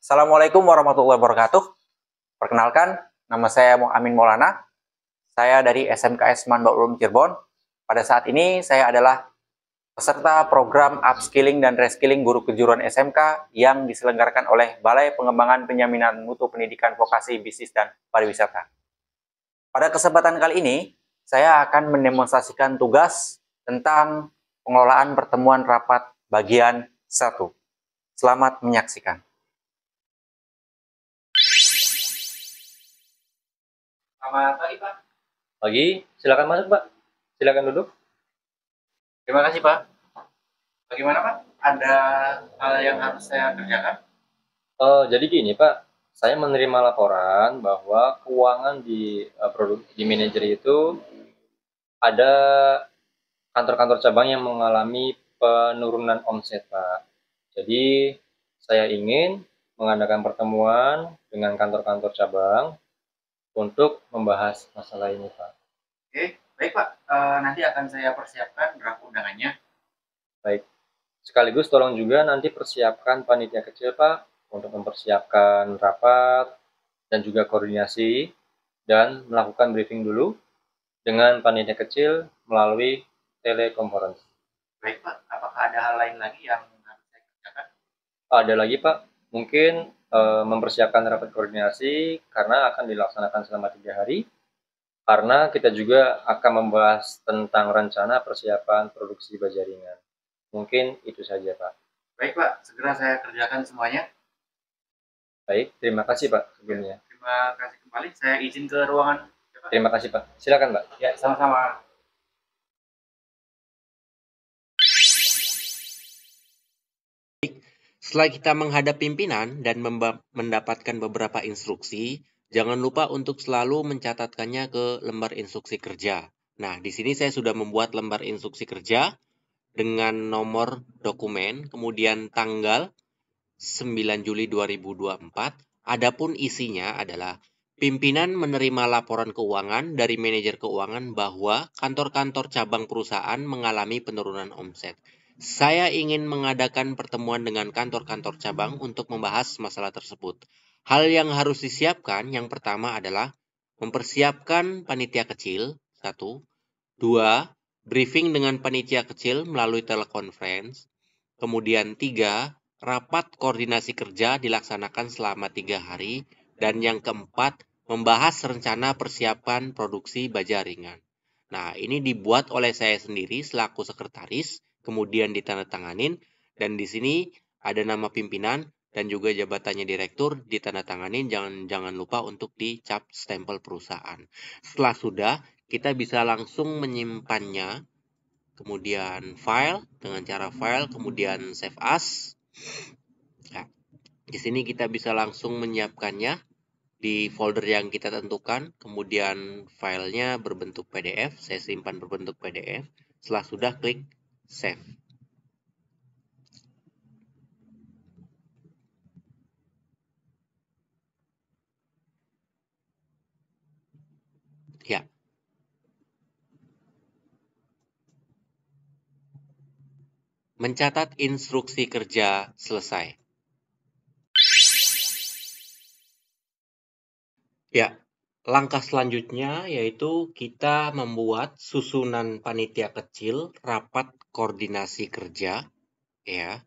Assalamualaikum warahmatullahi wabarakatuh. Perkenalkan, nama saya Amin Maulana. Saya dari SMKS Mandok Ulum Cirebon. Pada saat ini saya adalah peserta program Upskilling dan Reskilling Guru Kejuruan SMK yang diselenggarakan oleh Balai Pengembangan Penjaminan Mutu Pendidikan Vokasi Bisnis dan Pariwisata. Pada kesempatan kali ini, saya akan mendemonstrasikan tugas tentang pengelolaan pertemuan rapat bagian 1. Selamat menyaksikan. Selamat pagi, Pak. Pagi, silakan masuk, Pak. Silakan duduk. Terima kasih, Pak. Bagaimana, Pak? Ada hal yang harus saya kerjakan? Jadi gini, Pak. Saya menerima laporan bahwa keuangan di manajer itu ada kantor-kantor cabang yang mengalami penurunan omset, Pak. Jadi saya ingin mengadakan pertemuan dengan kantor-kantor cabang untuk membahas masalah ini, Pak. Oke, baik, Pak. Nanti akan saya persiapkan draft undangannya. Baik. Sekaligus tolong juga nanti persiapkan panitia kecil, Pak, untuk mempersiapkan rapat dan juga koordinasi dan melakukan briefing dulu dengan panitia kecil melalui telekonferensi. Baik, Pak. Apakah ada hal lain lagi yang harus saya kerjakan? Ada lagi, Pak, mungkin mempersiapkan rapat koordinasi karena akan dilaksanakan selama 3 hari, karena kita juga akan membahas tentang rencana persiapan produksi baja ringan. Mungkin itu saja, Pak. Baik, Pak. Segera saya kerjakan semuanya. Baik, terima kasih, Pak, sebelumnya. Terima kasih kembali. Saya izin ke ruangan. Terima kasih, Pak. Silakan, Pak. Ya, sama-sama. Setelah kita menghadap pimpinan dan mendapatkan beberapa instruksi, jangan lupa untuk selalu mencatatkannya ke lembar instruksi kerja. Nah, di sini saya sudah membuat lembar instruksi kerja dengan nomor dokumen, kemudian tanggal 9 Juli 2024. Adapun isinya adalah pimpinan menerima laporan keuangan dari manajer keuangan bahwa kantor-kantor cabang perusahaan mengalami penurunan omset. Saya ingin mengadakan pertemuan dengan kantor-kantor cabang untuk membahas masalah tersebut. Hal yang harus disiapkan yang pertama adalah mempersiapkan panitia kecil, 1. 2. Briefing dengan panitia kecil melalui telekonferensi. Kemudian 3. Rapat koordinasi kerja dilaksanakan selama 3 hari. Dan yang keempat, membahas rencana persiapan produksi baja ringan. Nah, ini dibuat oleh saya sendiri selaku sekretaris, kemudian ditandatanganin, dan di sini ada nama pimpinan dan juga jabatannya direktur ditandatanganin. Jangan lupa untuk dicap stempel perusahaan. Setelah sudah, kita bisa langsung menyimpannya, kemudian file dengan cara file, kemudian save as. Nah, di sini kita bisa langsung menyiapkannya di folder yang kita tentukan, kemudian filenya berbentuk PDF, saya simpan berbentuk PDF. Setelah sudah, klik save. Ya. Mencatat instruksi kerja selesai. Ya, langkah selanjutnya yaitu kita membuat susunan panitia kecil rapat koordinasi kerja. Ya,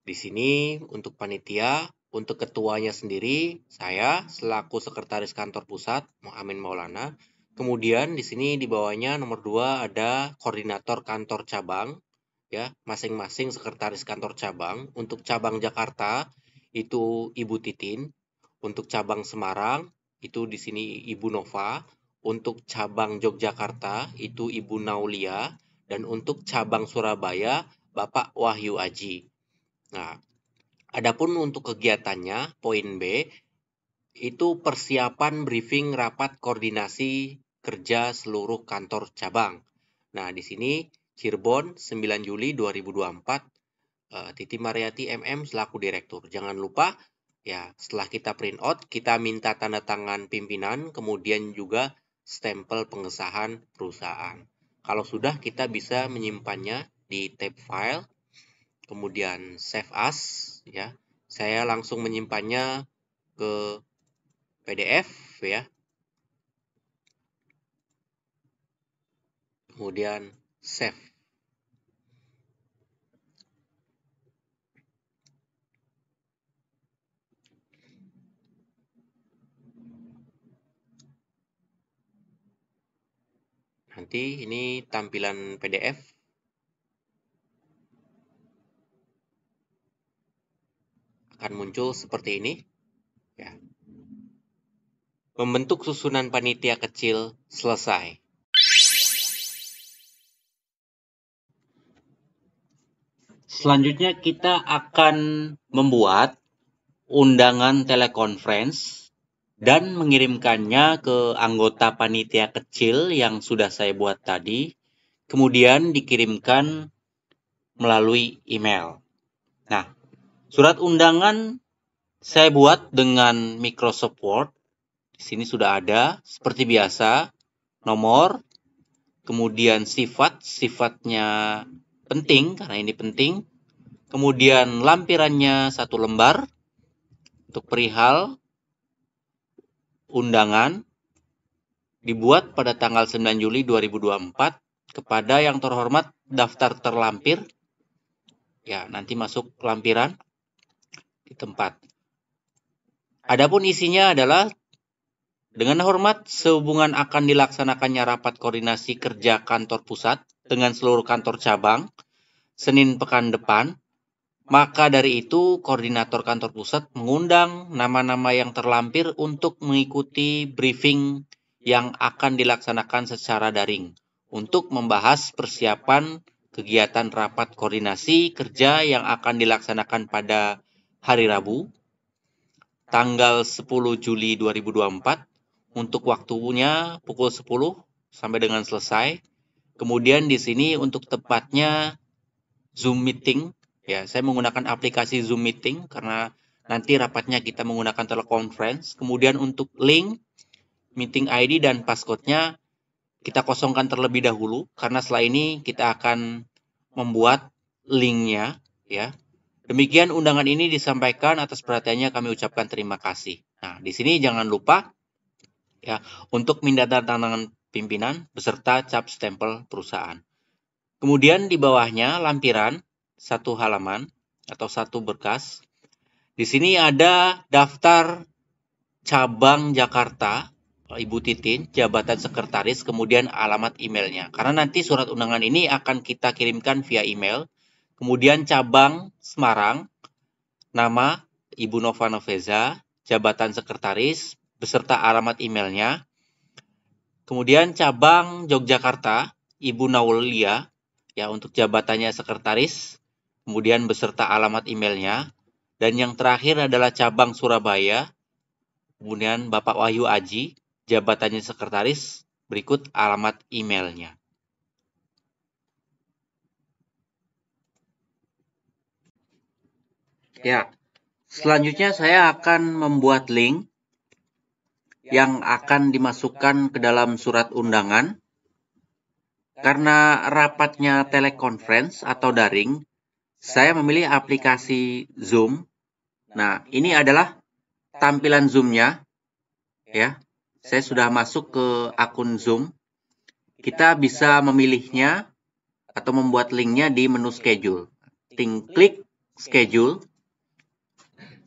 di sini untuk panitia, untuk ketuanya sendiri, saya selaku sekretaris kantor pusat, Amin Maulana. Kemudian di sini di bawahnya nomor 2 ada koordinator kantor cabang. Ya, masing-masing sekretaris kantor cabang. Untuk cabang Jakarta itu Ibu Titin, untuk cabang Semarang itu di sini Ibu Nova, untuk cabang Yogyakarta itu Ibu Naulia, dan untuk cabang Surabaya Bapak Wahyu Aji. Nah, adapun untuk kegiatannya poin B itu persiapan briefing rapat koordinasi kerja seluruh kantor cabang. Nah, di sini Cirebon 9 Juli 2024, Titi Mariati MM selaku direktur. Jangan lupa ya, setelah kita print out, kita minta tanda tangan pimpinan, kemudian juga stempel pengesahan perusahaan. Kalau sudah, kita bisa menyimpannya di tab file, kemudian save as, ya. Saya langsung menyimpannya ke PDF ya. Kemudian save. Nanti ini tampilan PDF. Akan muncul seperti ini. Ya. Membentuk susunan panitia kecil selesai. Selanjutnya kita akan membuat undangan telekonferensi dan mengirimkannya ke anggota panitia kecil yang sudah saya buat tadi, kemudian dikirimkan melalui email. Nah, surat undangan saya buat dengan Microsoft Word. Di sini sudah ada, seperti biasa, nomor, kemudian sifatnya penting, karena ini penting, kemudian lampirannya 1 lembar, untuk perihal undangan, dibuat pada tanggal 9 Juli 2024 kepada yang terhormat daftar terlampir. Ya, nanti masuk lampiran di tempat. Adapun isinya adalah dengan hormat sehubungan akan dilaksanakannya rapat koordinasi kerja kantor pusat dengan seluruh kantor cabang Senin pekan depan, maka dari itu koordinator kantor pusat mengundang nama-nama yang terlampir untuk mengikuti briefing yang akan dilaksanakan secara daring untuk membahas persiapan kegiatan rapat koordinasi kerja yang akan dilaksanakan pada hari Rabu, tanggal 10 Juli 2024, untuk waktunya pukul 10 sampai dengan selesai. Kemudian di sini untuk tepatnya Zoom meeting, ya saya menggunakan aplikasi Zoom meeting karena nanti rapatnya kita menggunakan teleconference. Kemudian untuk link, meeting ID dan passcode-nya kita kosongkan terlebih dahulu karena setelah ini kita akan membuat linknya, ya. Demikian undangan ini disampaikan, atas perhatiannya kami ucapkan terima kasih. Nah, di sini jangan lupa ya untuk minta tangan pimpinan beserta cap stempel perusahaan. Kemudian di bawahnya lampiran 1 halaman atau 1 berkas. Di sini ada daftar cabang Jakarta, Ibu Titin, jabatan sekretaris, kemudian alamat emailnya. Karena nanti surat undangan ini akan kita kirimkan via email. Kemudian cabang Semarang, nama Ibu Nova Noveza, jabatan sekretaris, beserta alamat emailnya. Kemudian cabang Yogyakarta, Ibu Naulia, ya untuk jabatannya sekretaris, kemudian beserta alamat emailnya. Dan yang terakhir adalah cabang Surabaya, kemudian Bapak Wahyu Aji, jabatannya sekretaris, berikut alamat emailnya. Ya, selanjutnya saya akan membuat link yang akan dimasukkan ke dalam surat undangan. Karena rapatnya teleconference atau daring, saya memilih aplikasi Zoom. Nah, ini adalah tampilan Zoom-nya. Ya, saya sudah masuk ke akun Zoom. Kita bisa memilihnya atau membuat linknya di menu schedule. Klik schedule.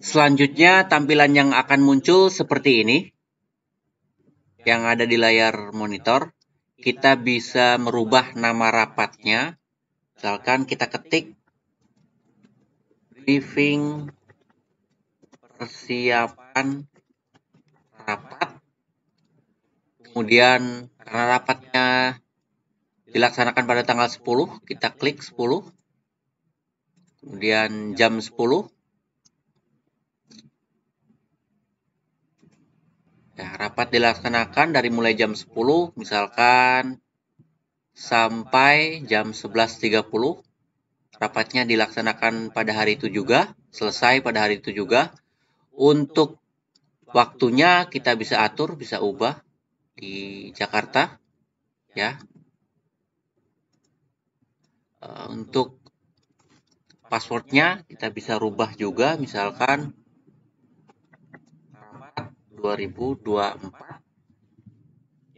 Selanjutnya tampilan yang akan muncul seperti ini. Yang ada di layar monitor. Kita bisa merubah nama rapatnya. Misalkan kita ketik briefing persiapan rapat. Kemudian karena rapatnya dilaksanakan pada tanggal 10, kita klik 10. Kemudian jam 10. Ya, rapat dilaksanakan dari mulai jam 10 misalkan sampai jam 11.30. Rapatnya dilaksanakan pada hari itu juga, selesai pada hari itu juga. Untuk waktunya kita bisa atur, bisa ubah di Jakarta, ya. Untuk passwordnya kita bisa rubah juga, misalkan rapat 2024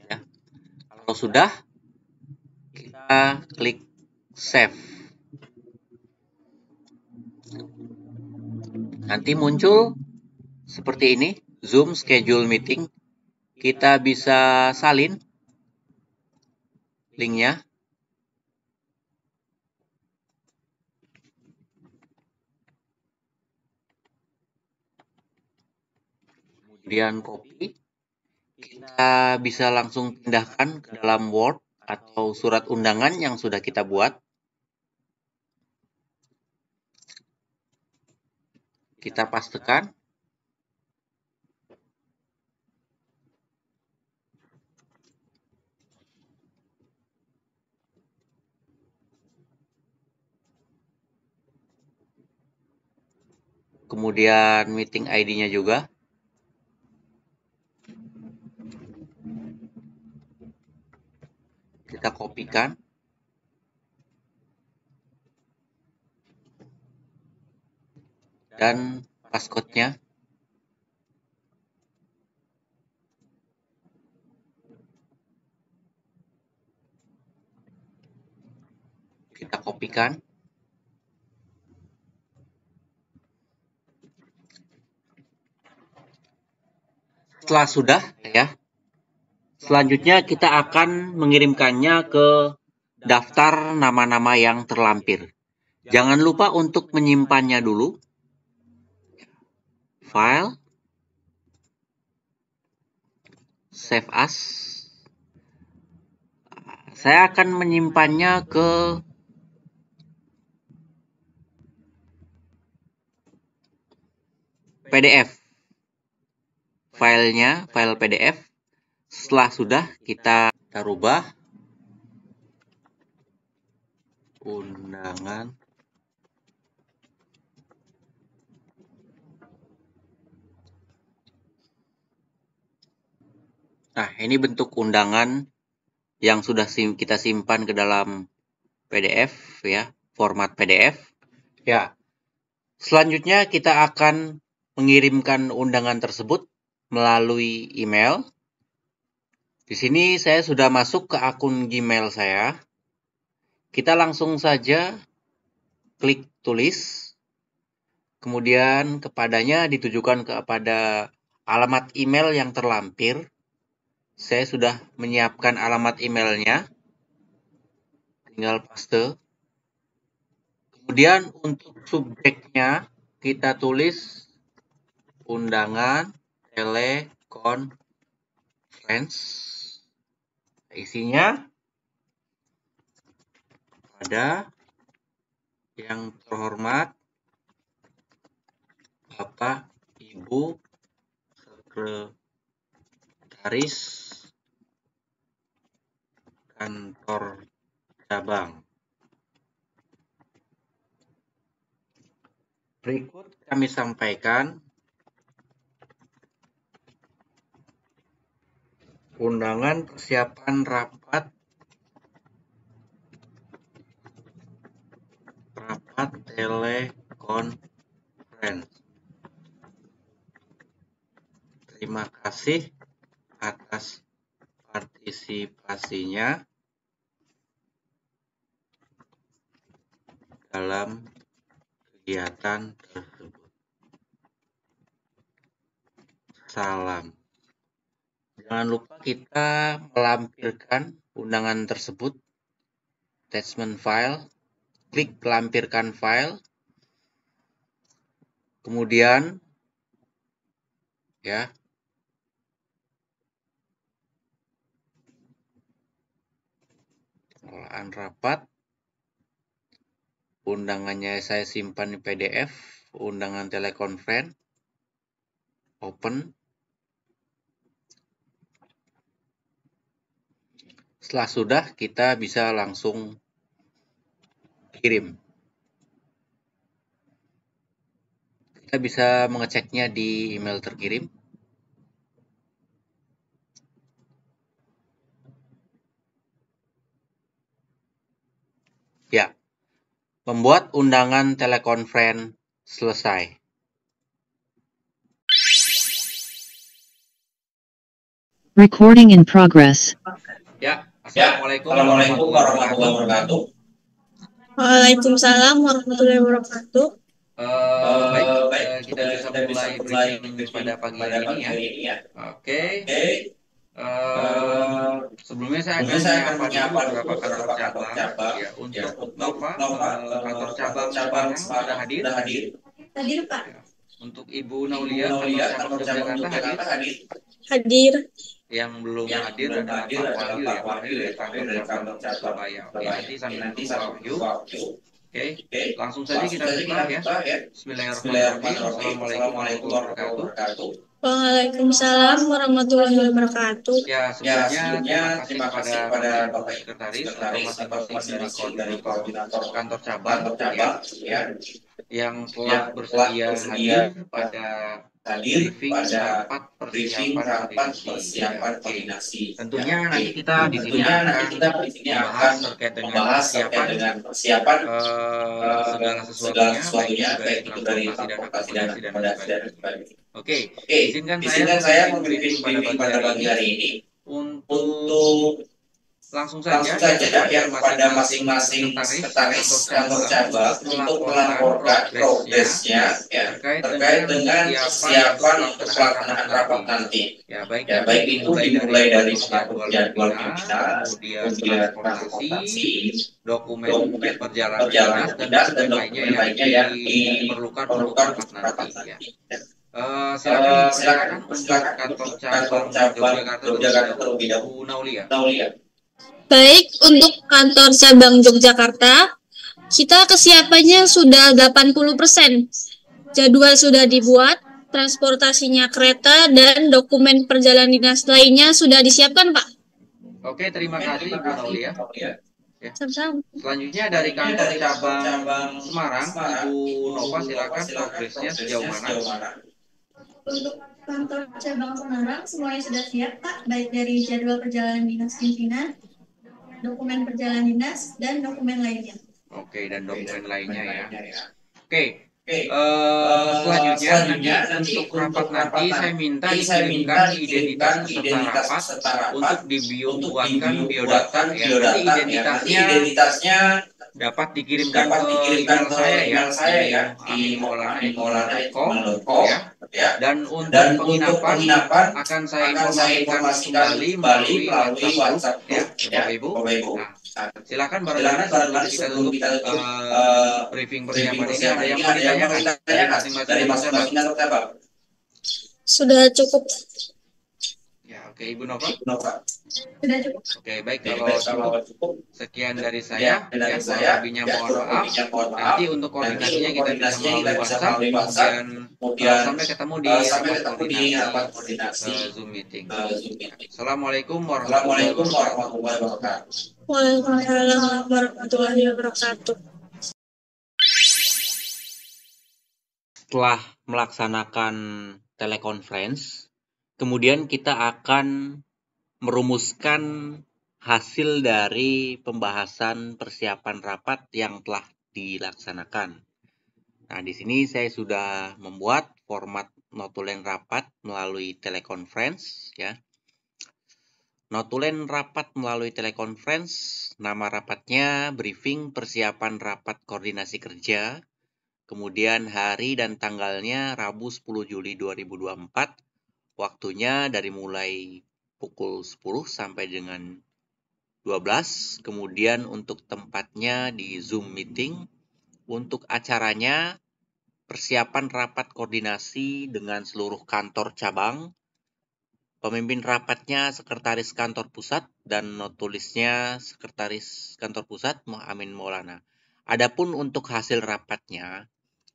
ya. Kalau sudah, kita klik save. Nanti muncul seperti ini, Zoom schedule meeting. Kita bisa salin linknya. Kemudian copy. Kita bisa langsung pindahkan ke dalam Word atau surat undangan yang sudah kita buat. Kita pastekan. Kemudian meeting ID-nya juga. Kita kopikan. Dan passcode-nya. Kita kopikan. Setelah sudah ya, selanjutnya kita akan mengirimkannya ke daftar nama-nama yang terlampir. Jangan lupa untuk menyimpannya dulu. File, save as. Saya akan menyimpannya ke PDF. Filenya, file PDF. Setelah sudah, kita rubah undangan Nah, ini bentuk undangan yang sudah kita simpan ke dalam PDF ya, format PDF. Ya. Selanjutnya kita akan mengirimkan undangan tersebut melalui email. Di sini saya sudah masuk ke akun Gmail saya. Kita langsung saja klik tulis. Kemudian kepadanya ditujukan kepada alamat email yang terlampir. Saya sudah menyiapkan alamat emailnya. Tinggal paste. Kemudian untuk subjeknya kita tulis undangan telekonferensi. Isinya ada yang terhormat Bapak Ibu Sekretaris Kantor Cabang. Berikut kami sampaikan undangan persiapan rapat telekonferensi. Terima kasih atas partisipasinya dalam kegiatan tersebut. Salam. Jangan lupa kita melampirkan undangan tersebut. Attachment file. Klik lampirkan file. Kemudian ya, pengolahan rapat. Undangannya saya simpan di PDF. Undangan telekonferensi. Open. Setelah sudah, kita bisa langsung kirim. Kita bisa mengeceknya di email terkirim. Ya, Membuat undangan telekonferensi selesai. Recording in progress. Ya, Assalamualaikum warahmatullahi wabarakatuh. Waalaikumsalam warahmatullahi wabarakatuh. Baik, kita bisa mulai briefing pada pagi hari ini ya. Oke. Sebelumnya saya akan menyapa dulu beberapa kantor cabang. Ya, untuk Nova, kantor cabang Semarang sudah hadir. Hadir, Pak. Ya. Untuk Ibu Naulia, kantor cabang Yogyakarta hadir. Hadir. Yang belum hadir adalah Pak Wahyu ya, Pak Wahyu dari kantor cabang Surabaya. Oke, nanti sambil menunggu Pak Wahyu. Oke, langsung saja kita buka ya. Bismillahirrahmanirrahim. Assalamualaikum warahmatullahi wabarakatuh. Waalaikumsalam warahmatullahi wabarakatuh. Ya, sebelumnya terima kasih kepada Bapak Sekretaris atau masing-masing dari koordinator kantor cabang ya, yang telah bersedia hadir pada briefing rapat persiapan koordinasi. Tentunya nanti kita di sini akan membahas terkait dengan persiapan segala sesuatunya, baik itu dari transportasi dan sebagainya. Oke, izinkan saya memberikan pada pagi hari ini untuk langsung saja ya, kepada masing-masing sekretaris kantor cabang untuk melaporkan progresnya ya, terkait dengan persiapan untuk pelaksanaan rapat nanti. Ya, baik itu dimulai dari jadwal pimpinan, kemudian transportasi, dokumen perjalanan dinas dan dokumen lainnya yang diperlukan untuk rapat nanti. Ya. Silakan untuk kantor cabang Yogyakarta terlebih dahulu, Naulia. Baik, untuk kantor cabang Yogyakarta, kita kesiapannya sudah 80%. Jadwal sudah dibuat, transportasinya kereta, dan dokumen perjalanan dinas lainnya sudah disiapkan, Pak. Oke, terima kasih Ibu Naulia. Ya. Sama-sama. Selanjutnya dari kantor cabang Semarang, Ibu Nova, silakan progresnya sejauh mana? Untuk kantor cabang Semarang, semuanya sudah siap, Pak, baik dari jadwal perjalanan dinas pimpinan, dokumen perjalanan dinas, dan dokumen lainnya. Oke, dan dokumen lainnya ya. Oke, selanjutnya nanti untuk rapat nanti saya minta dikirimkan identitas peserta rapat untuk dibuatkan biodata ya. Nanti identitasnya dapat dikirimkan ke email saya ya, di amin@maulana.com ya. Dan untuk penginapan akan saya informasikan kembali melalui WhatsApp ya, Bapak Ibu. Nah, silakan barangkali sebelum kita tutup briefing persiapan ini ada yang mau ditanyakan dari masing-masing cabang. Sudah cukup. Ya, oke, Ibu Nova. Sudah cukup. Oke, baik, kalau cukup sekian dari saya. Ya, lebihnya mohon maaf. Nanti untuk koordinasinya kita bisa melalui WhatsApp. Kemudian sampai ketemu di rapat koordinasi Zoom meeting. Assalamualaikum warahmatullahi wabarakatuh. Waalaikumsalam warahmatullahi wabarakatuh. Setelah melaksanakan telekonferensi, kemudian kita akan merumuskan hasil dari pembahasan persiapan rapat yang telah dilaksanakan. Nah, di sini saya sudah membuat format notulen rapat melalui telekonferensi ya. Notulen rapat melalui telekonferensi, nama rapatnya briefing persiapan rapat koordinasi kerja. Kemudian hari dan tanggalnya Rabu 10 Juli 2024. Waktunya dari mulai pukul 10 sampai dengan 12. Kemudian untuk tempatnya di Zoom meeting. Untuk acaranya persiapan rapat koordinasi dengan seluruh kantor cabang. Pemimpin rapatnya Sekretaris Kantor Pusat dan notulisnya Sekretaris Kantor Pusat Amin Maulana. Adapun untuk hasil rapatnya,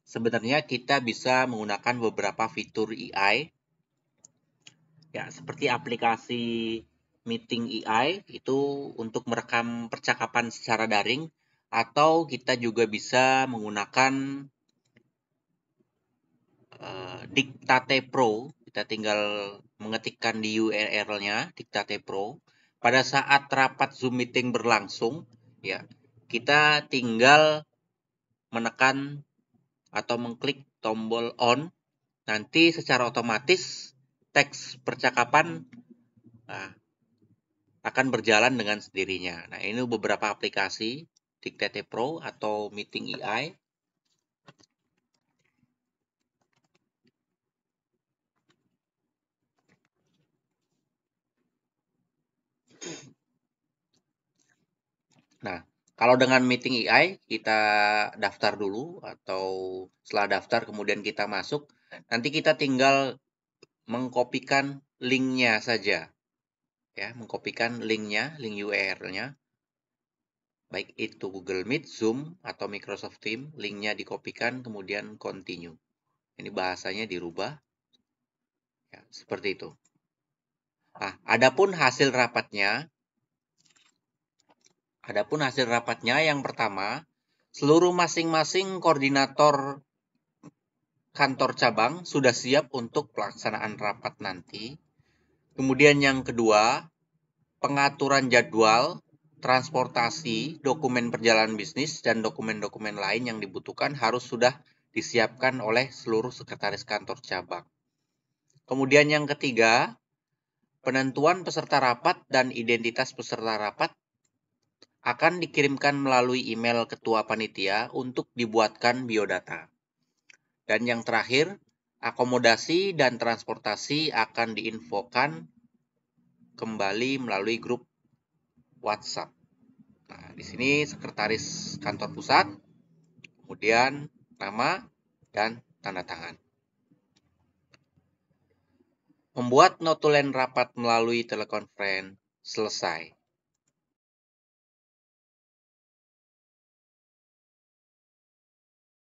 sebenarnya kita bisa menggunakan beberapa fitur AI. Ya, seperti aplikasi Meeting AI itu untuk merekam percakapan secara daring, atau kita juga bisa menggunakan Dictate Pro. Kita tinggal mengetikkan di URL-nya Dictate Pro. Pada saat rapat Zoom meeting berlangsung, ya, kita tinggal menekan atau mengklik tombol on, nanti secara otomatis teks percakapan akan berjalan dengan sendirinya. Nah, ini beberapa aplikasi Dictate Pro atau Meeting AI. Nah, kalau dengan Meeting AI, kita daftar dulu, atau setelah daftar kemudian kita masuk, nanti kita tinggal mengkopikan linknya saja. Ya, mengkopikan linknya, link URL-nya. Baik itu Google Meet, Zoom, atau Microsoft Teams, linknya dikopikan, kemudian continue. Ini bahasanya dirubah. Ya, seperti itu. Nah, adapun hasil rapatnya yang pertama, seluruh masing-masing koordinator kantor cabang sudah siap untuk pelaksanaan rapat nanti. Kemudian yang kedua, pengaturan jadwal, transportasi, dokumen perjalanan bisnis, dan dokumen-dokumen lain yang dibutuhkan harus sudah disiapkan oleh seluruh sekretaris kantor cabang. Kemudian yang ketiga, penentuan peserta rapat dan identitas peserta rapat akan dikirimkan melalui email ketua panitia untuk dibuatkan biodata. Dan yang terakhir, akomodasi dan transportasi akan diinfokan kembali melalui grup WhatsApp. Nah, di sini sekretaris kantor pusat, kemudian nama dan tanda tangan. Membuat notulen rapat melalui telekonferensi selesai.